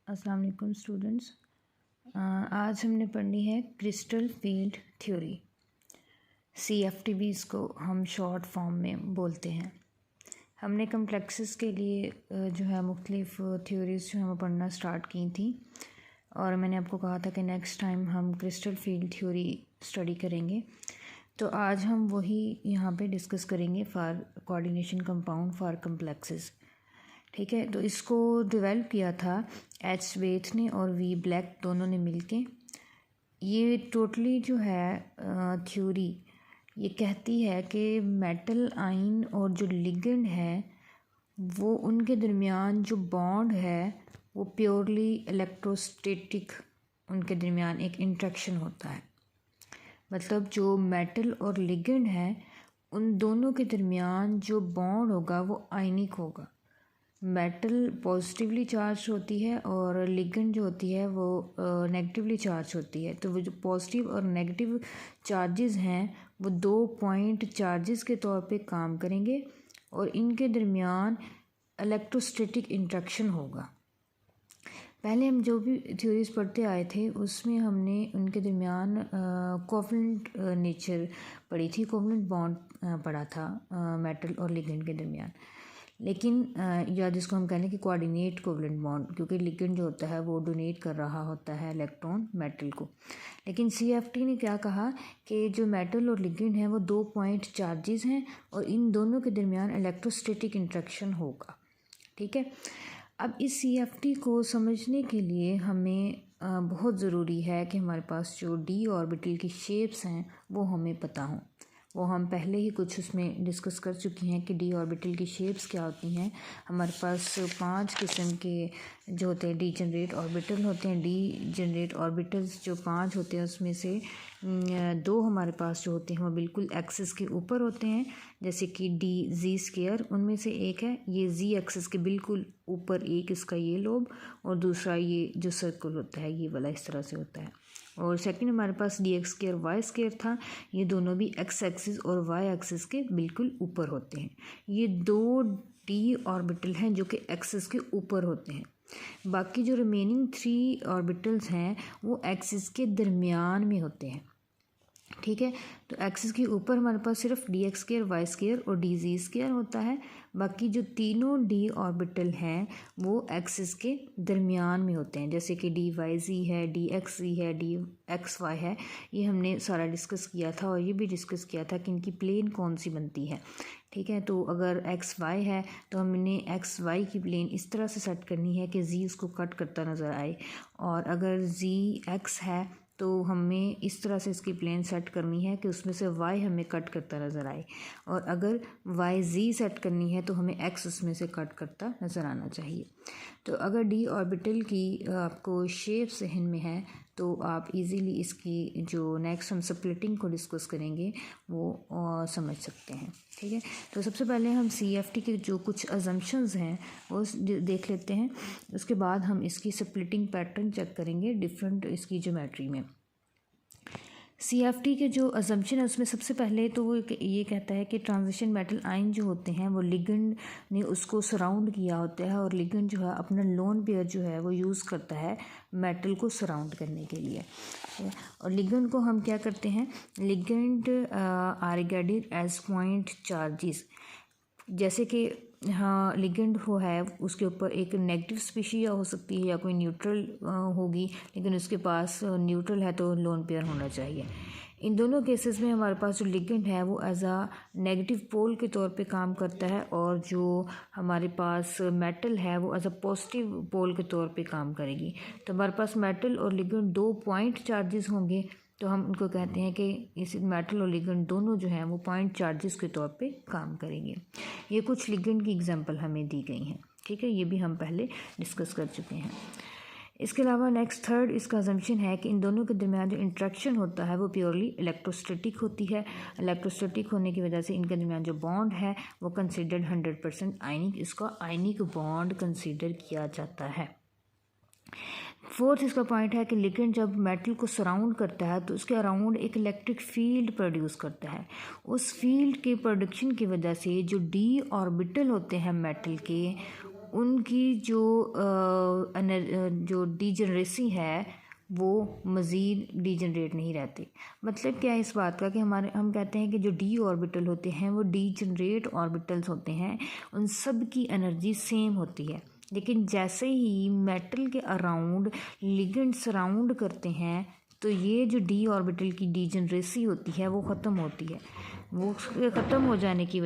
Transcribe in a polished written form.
अस्सलाम वालेकुम स्टूडेंट्स। आज हमने पढ़नी है क्रिस्टल फील्ड थ्योरी। CFTV इसको हम शॉर्ट फॉर्म में बोलते हैं। हमने कम्प्लेक्सेस के लिए जो है मुख्तलिफ थ्योरीज जो हम पढ़ना स्टार्ट की थी और मैंने आपको कहा था कि नेक्स्ट टाइम हम क्रिस्टल फील्ड थ्योरी स्टडी करेंगे। तो आज हम वही यहाँ पे डिस्कस करेंगे for coordination compound for complexes. ठीक है, तो इसको डेवलप किया था H वेथ ने और V ब्लैक दोनों ने मिलके। ये टोटली जो है थ्योरी ये कहती है कि मेटल आयन और जो लिगेंड है वो उनके दरमियान जो बॉन्ड है वो प्योरली इलेक्ट्रोस्टैटिक, उनके दरमियान एक इंट्रैक्शन होता है। मतलब जो मेटल और लिगेंड है उन दोनों के दरमियान जो बॉन्ड होगा वो आयनिक होगा। मेटल पॉजिटिवली चार्ज होती है और लिगेंड जो होती है वो नेगेटिवली चार्ज होती है। तो वो जो पॉजिटिव और नेगेटिव चार्जेस हैं वो 2 पॉइंट चार्जेस के तौर पे काम करेंगे और इनके दरमियान इलेक्ट्रोस्टैटिक इंट्रैक्शन होगा। पहले हम जो भी थ्योरीज पढ़ते आए थे उसमें हमने उनके दरमियान कोवलेंट नेचर पढ़ी थी, कोवलेंट बॉन्ड पढ़ा था मेटल और लिगेंड के दरमियान। लेकिन या जिसको हम कहते हैं कि कोऑर्डिनेट कोवलेंट बॉन्ड, क्योंकि लिगेंड जो होता है वो डोनेट कर रहा होता है इलेक्ट्रॉन मेटल को। लेकिन CFT ने क्या कहा कि जो मेटल और लिगेंड है वो 2 पॉइंट चार्जेस हैं और इन दोनों के दरमियान इलेक्ट्रोस्टैटिक इंट्रैक्शन होगा। ठीक है, अब इस CFT को समझने के लिए हमें बहुत ज़रूरी है कि हमारे पास जो d ऑर्बिटल की शेप्स हैं वो हमें पता हों। वो हम पहले ही कुछ उसमें डिस्कस कर चुकी हैं कि d ऑर्बिटल की शेप्स क्या होती हैं। हमारे पास 5 किस्म के जो होते हैं डी जनरेट ऑर्बिटल होते हैं। डी जनरेट ऑर्बिटल्स जो 5 होते हैं उसमें से 2 हमारे पास जो होते हैं वो बिल्कुल एक्सिस के ऊपर होते हैं, जैसे कि DZ²। उनमें से एक है ये Z एक्सिस के बिल्कुल ऊपर, एक इसका ये लोब और दूसरा ये जो सर्कल होता है ये वाला इस तरह से होता है। और सेकंड हमारे पास DX² Y² था, ये दोनों भी X एक्सिस और Y एक्सिस के बिल्कुल ऊपर होते हैं। ये 2 D ऑर्बिटल हैं जो कि एक्सिस के ऊपर होते हैं। बाकी जो रिमेनिंग 3 ऑर्बिटल्स हैं वो एक्सिस के दरमियान में होते हैं। ठीक है, तो एक्सिस के ऊपर हमारे पास सिर्फ DX² Y² और DZ² होता है। बाकी जो तीनों D ऑर्बिटल हैं वो एक्सिस के दरमियान में होते हैं, जैसे कि DYZ है, DXZ है, DXY है। ये हमने सारा डिस्कस किया था और ये भी डिस्कस किया था कि इनकी प्लेन कौन सी बनती है। ठीक है, तो अगर XY है तो हमने XY की प्लेन इस तरह से सेट करनी है कि Z उसको कट करता नज़र आए, और अगर ZX है तो हमें इस तरह से इसकी प्लेन सेट करनी है कि उसमें से Y हमें कट करता नज़र आए, और अगर YZ सेट करनी है तो हमें X उसमें से कट करता नज़र आना चाहिए। तो अगर D ऑर्बिटल की आपको शेप जहन में है तो आप इजीली इसकी जो नेक्स्ट हम स्प्लिटिंग को डिस्कस करेंगे वो समझ सकते हैं। ठीक है, तो सबसे पहले हम CFT के जो कुछ अजम्पशंस हैं वो देख लेते हैं। उसके बाद हम इसकी स्प्लिटिंग पैटर्न चेक करेंगे डिफरेंट इसकी ज्योमेट्री में। CFT के जो अजम्पशन है उसमें सबसे पहले तो वो ये कहता है कि ट्रांजिशन मेटल आयन जो होते हैं वो लिगेंड ने उसको सराउंड किया होता है, और लिगेंड जो है अपना लोन पेयर जो है वो यूज़ करता है मेटल को सराउंड करने के लिए। और लिगेंड को हम क्या करते हैं, ligand are regarded as point charges. जैसे कि हाँ, लिगेंड हो है उसके ऊपर एक नेगेटिव स्पीशी हो सकती है या कोई न्यूट्रल होगी, लेकिन उसके पास न्यूट्रल है तो लोन पेयर होना चाहिए। इन दोनों केसेस में हमारे पास जो लिगेंड है वो एज आ नेगेटिव पोल के तौर पे काम करता है, और जो हमारे पास मेटल है वो एज अ पॉजिटिव पोल के तौर पे काम करेगी। तो हमारे पास मेटल और लिगेंड 2 पॉइंट चार्जेस होंगे, तो हम उनको कहते हैं कि इस मेटल और लिगेंड दोनों जो हैं वो पॉइंट चार्जेस के तौर पे काम करेंगे। ये कुछ लिगेंड की एग्जांपल हमें दी गई हैं। ठीक है, ये भी हम पहले डिस्कस कर चुके हैं। इसके अलावा नेक्स्ट थर्ड इसका अजम्पशन है कि इन दोनों के दरमियान जो इंट्रैक्शन होता है वो प्योरली इलेक्ट्रोस्टैटिक होती है। इलेक्ट्रोस्टैटिक होने की वजह से इनके दरमियान जो बॉन्ड है वो कंसिडर्ड 100% आयनिक, इसका आयनिक बॉन्ड कंसिडर किया जाता है। फोर्थ इसका पॉइंट है कि लिगेंड जब मेटल को सराउंड करता है तो उसके अराउंड एक इलेक्ट्रिक फील्ड प्रोड्यूस करता है। उस फील्ड के प्रोडक्शन की वजह से जो D ऑर्बिटल होते हैं मेटल के उनकी जो डीजनरेसी है वो मज़ीद डीजनरेट नहीं रहती। मतलब क्या है इस बात का कि हम कहते हैं कि जो डी ऑर्बिटल होते हैं वो डीजनरेट ऑर्बिटल्स होते हैं, उन सब की एनर्जी सेम होती है। लेकिन जैसे ही मेटल के अराउंड लिगेंड सराउंड करते हैं तो ये जो डी ऑर्बिटल की डीजनरेसी होती है वो ख़त्म होती है। वो ख़त्म हो जाने की